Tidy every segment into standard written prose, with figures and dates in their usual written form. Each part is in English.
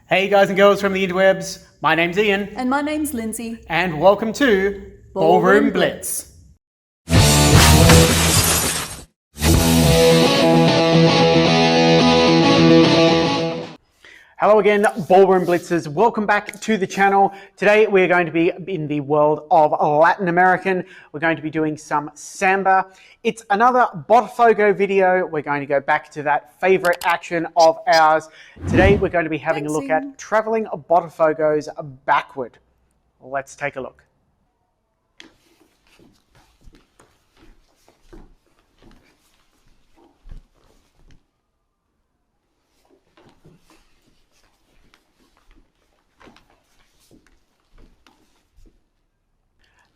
Hey guys and girls from the interwebs, my name's Ian. And my name's Lindsay. And welcome to Ballroom Blitz. Hello again, Ballroom Blitzers. Welcome back to the channel. Today we're going to be in the world of Latin American. We're going to be doing some samba. It's another Bota Fogo video. We're going to go back to that favorite action of ours. Today we're going to be having a look at Travelling Bota Fogos Backward. Let's take a look.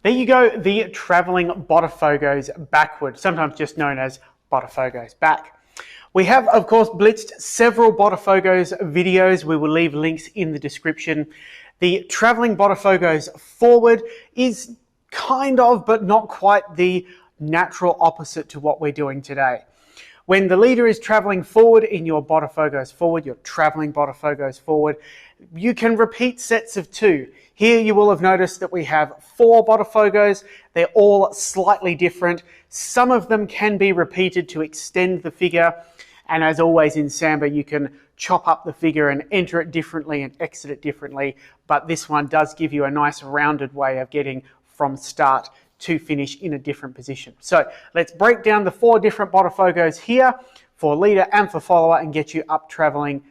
There you go, the Travelling Bota Fogos Backward, sometimes just known as Bota Fogos Back. We have, of course, blitzed several Bota Fogos videos. We will leave links in the description. The Travelling Bota Fogos Forward is kind of, but not quite, the natural opposite to what we're doing today. When the leader is travelling forward in your Bota Fogos Forward, your Travelling Bota Fogos Forward, you can repeat sets of 2. Here you will have noticed that we have 4 Bota Fogos. They're all slightly different. Some of them can be repeated to extend the figure. And as always in Samba, you can chop up the figure and enter it differently and exit it differently. But this one does give you a nice rounded way of getting from start to finish in a different position. So let's break down the 4 different Bota Fogos here for leader and for follower and get you up travelling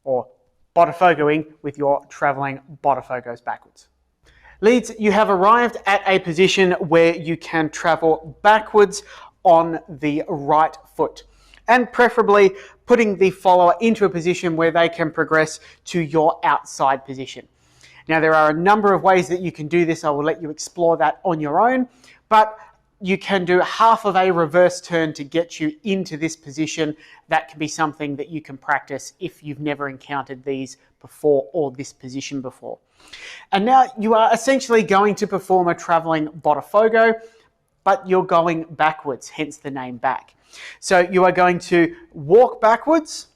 or Bota Fogoing with your Travelling Bota Fogos Backwards. Leads, you have arrived at a position where you can travel backwards on the right foot, and preferably putting the follower into a position where they can progress to your outside position. Now, there are a number of ways that you can do this. I will let you explore that on your own, but you can do half of a reverse turn to get you into this position. That can be something that you can practice if you've never encountered these before or this position before. And now you are essentially going to perform a Travelling Bota Fogo, but you're going backwards, hence the name back. So you are going to walk backwards.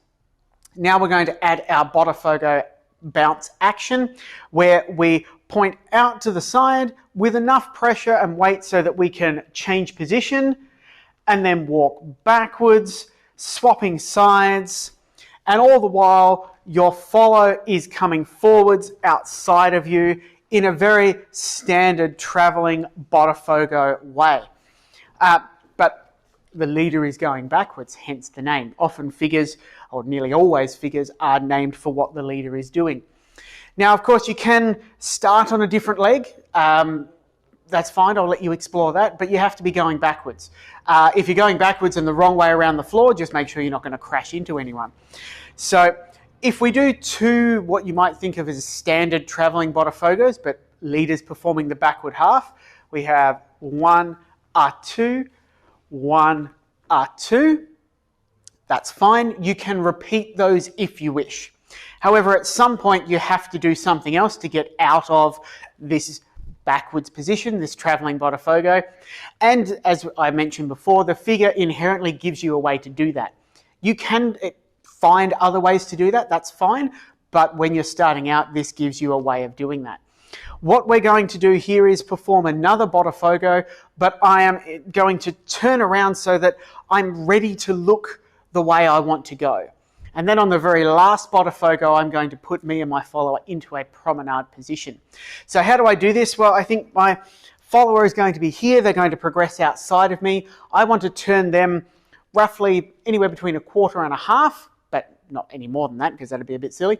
Now we're going to add our Bota Fogo bounce action where we point out to the side with enough pressure and weight so that we can change position and then walk backwards, swapping sides, and all the while your follow is coming forwards outside of you in a very standard travelling Bota Fogo way. But the leader is going backwards, hence the name. Often figures, or nearly always figures, are named for what the leader is doing. Now, of course, you can start on a different leg. That's fine, I'll let you explore that, but you have to be going backwards. If you're going backwards and the wrong way around the floor, just make sure you're not going to crash into anyone. So if we do 2, what you might think of as standard travelling Bota Fogos, but leaders performing the backward half, we have 1, R2, 1, R2. That's fine. You can repeat those if you wish. However, at some point you have to do something else to get out of this backwards position, this Travelling Bota Fogo. And as I mentioned before, the figure inherently gives you a way to do that. You can find other ways to do that, that's fine. But when you're starting out, this gives you a way of doing that. What we're going to do here is perform another Bota Fogo, but I am going to turn around so that I'm ready to look the way I want to go. And then on the very last Bota Fogo, I'm going to put me and my follower into a promenade position. So how do I do this? Well, I think my follower is going to be here. They're going to progress outside of me. I want to turn them roughly anywhere between 1/4 and 1/2, but not any more than that because that'd be a bit silly.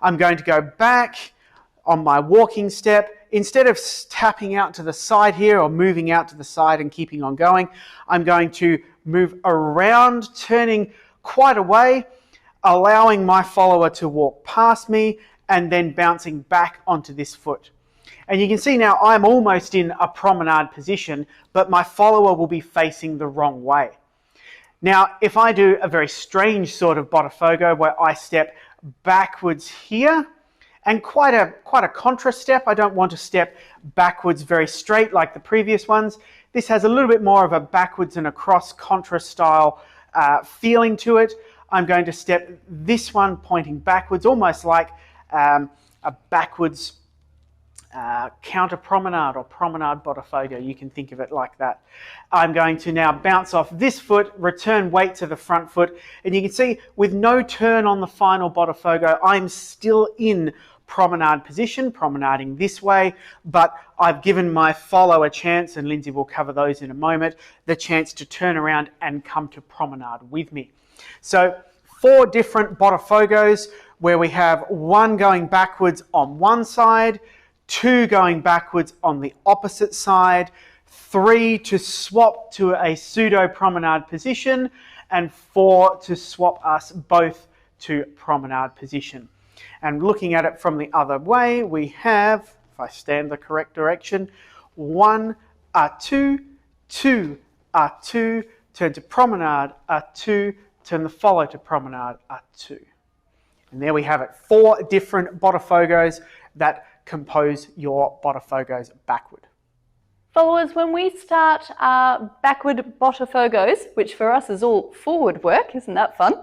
I'm going to go back on my walking step. Instead of tapping out to the side here or moving out to the side and keeping on going, I'm going to move around, turning quite a way, allowing my follower to walk past me and then bouncing back onto this foot. And you can see now I'm almost in a promenade position, but my follower will be facing the wrong way. Now, if I do a very strange sort of Bota Fogo where I step backwards here, and quite a contra step, I don't want to step backwards very straight like the previous ones. This has a little bit more of a backwards and across contra style feeling to it. I'm going to step this one pointing backwards, almost like a backwards counter promenade or promenade Bota Fogo. You can think of it like that. I'm going to now bounce off this foot, return weight to the front foot, and you can see with no turn on the final Bota Fogo, I'm still in promenade position, promenading this way, but I've given my follow a chance, and Lindsay will cover those in a moment, the chance to turn around and come to promenade with me. So 4 different Bota Fogos where we have 1 going backwards on one side, 2 going backwards on the opposite side, 3 to swap to a pseudo promenade position, and 4 to swap us both to promenade position. And looking at it from the other way, we have, if I stand the correct direction, 1, A2, 2, A2, turn to promenade, A2, turn the follow to promenade, A2. And there we have it, 4 different Bota Fogos that compose your Bota Fogos backward. Followers, when we start our backward Bota Fogos, which for us is all forward work, isn't that fun?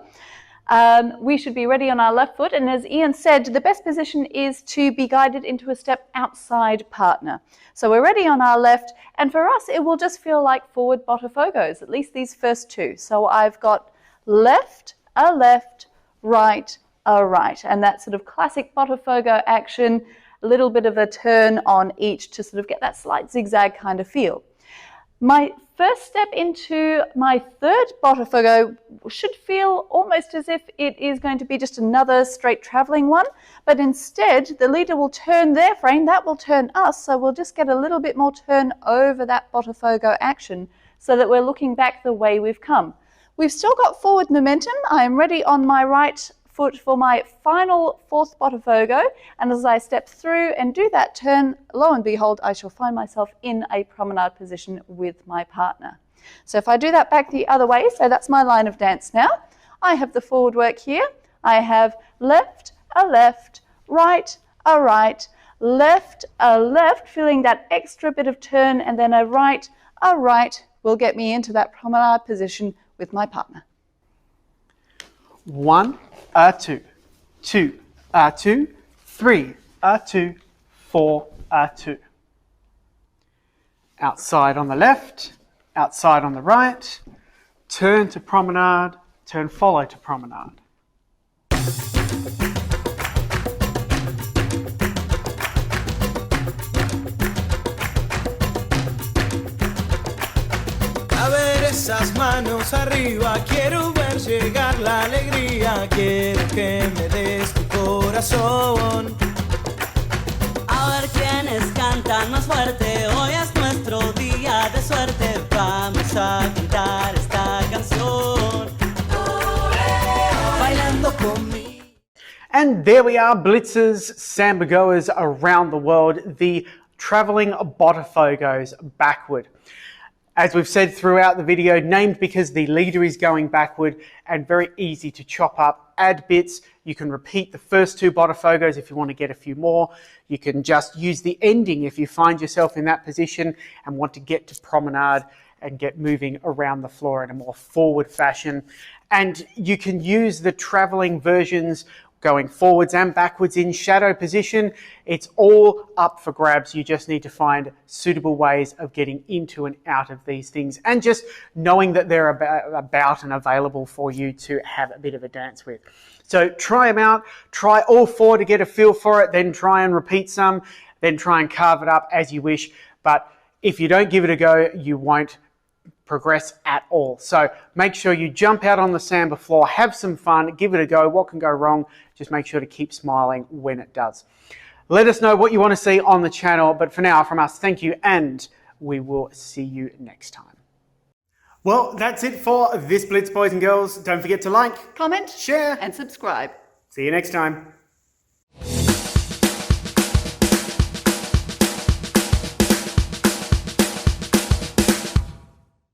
We should be ready on our left foot, and as Ian said, the best position is to be guided into a step outside partner. So we're ready on our left, and for us it will just feel like forward Bota Fogos, at least these first 2. So I've got left, a left, right, a right, and that sort of classic Bota Fogo action, a little bit of a turn on each to sort of get that slight zigzag kind of feel. My first step into my 3rd Bota Fogo should feel almost as if it is going to be just another straight travelling one, but instead the leader will turn their frame, that will turn us, so we'll just get a little bit more turn over that Bota Fogo action so that we're looking back the way we've come. We've still got forward momentum. I am ready on my right foot for my final 4th Bota Fogo, and as I step through and do that turn, lo and behold, I shall find myself in a promenade position with my partner. So if I do that back the other way, so that's my line of dance now, I have the forward work here. I have left, a left, right, a right, left, a left, feeling that extra bit of turn, and then a right will get me into that promenade position with my partner. 1, A2, 2, A2, 3, A2, 4, A2. Outside on the left, outside on the right, turn to promenade, turn follow to promenade. A ver esas manos arriba, quiero ver llegar la alegría, quiero que me des tu corazón. A ver quiénes cantan más fuerte, hoy es nuestro día de suerte, vamos a cantar esta canción, bailando conmigo. And there we are, blitzers, samba goers around the world, the travelling Bota Fogos backward. As we've said throughout the video, named because the leader is going backward and very easy to chop up, add bits. You can repeat the first 2 Bota Fogos if you want to get a few more. You can just use the ending if you find yourself in that position and want to get to promenade and get moving around the floor in a more forward fashion. And you can use the travelling versions going forwards and backwards in shadow position. It's all up for grabs. You just need to find suitable ways of getting into and out of these things, and just knowing that they're about and available for you to have a bit of a dance with. So try them out, try all 4 to get a feel for it, then try and repeat some, then try and carve it up as you wish. But if you don't give it a go, you won't progress at all. So make sure you jump out on the samba floor, have some fun, give it a go. What can go wrong? Just make sure to keep smiling when it does. Let us know what you want to see on the channel, but for now, from us, thank you, and we will see you next time. Well, that's it for this Blitz, boys and girls. Don't forget to like, Comment, share, and subscribe. See you next time.